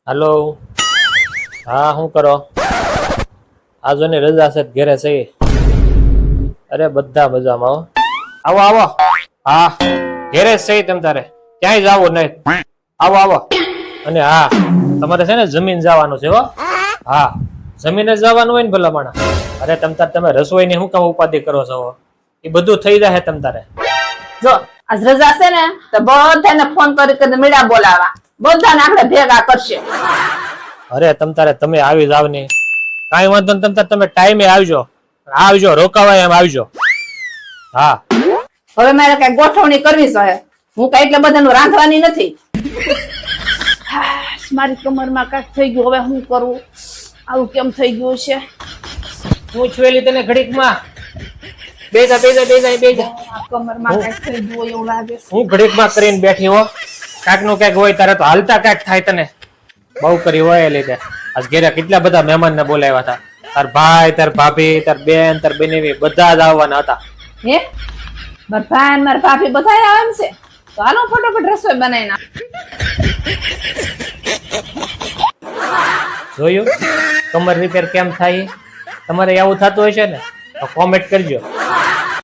હાલો. હા, શું કરો? આજોની રજા છે, ઘેરે છે. અરે બધા મજામાં હો. આવો આવો. હા, ઘેરે જ છે તમ તારે, ક્યાંય જાવું નહીં. આવો આવો. અને હા, તમારે છે ને જમીન જવાનું છે હો. હા, જમીને જવાનું હોય ને ભલા માણા. અરે તમ તાર તમે રસોઈની શું કામ ઉપાધિ કરો છો? એ બધું થઈ જશે તમ તારે. જો આજ રજા છે ને તો બધાને ફોન કરી મીડા બોલાવા, બધાને આપણે ભેગા કરશે. અરે તમ તારે તમે આવી જાવ ને, કાંઈ વાંધો નહીં. તમ તારે તમે ટાઈમે આવજો, રોકાવાય એમ આવજો. હા, હવે મારે કઈ ગોઠવણી કરવી છે. હું કઈ એટલે બધાનું રાંધવાની નથી. મારી કમરમાં કાંઈક થઈ ગયું, હવે હું કરું? આવું કેમ થઈ ગયું છે? હું છુએલી તને ઘડીકમાં બેજા આ કમરમાં કાંઈક થઈ ગયું એવું લાગે છે. હું ઘડીકમાં કરીને બેઠી હો. કાંઈક નું કાંઈક હોય તારે તો હાલતા કાંઈક થાય તને. બહુ કરી હોય એ લીધે આજ ઘેરે કેટલા બધા મહેમાનને બોલાવ્યા હતા. તાર ભાઈ, તાર ભાભી, તાર બેન, તાર બેનેવી બધા જ આવવાના હતા. હે મારા ભાઈ અને મારા ભાભી બધા આવે એમ છે? તો હાલો ફટાફટ રસોઈ બનાવી નાખ. જોયું કમર રિપેર કેમ થાય? તમારે એવું થતું હોય છે ને તો કોમેન્ટ કરજો.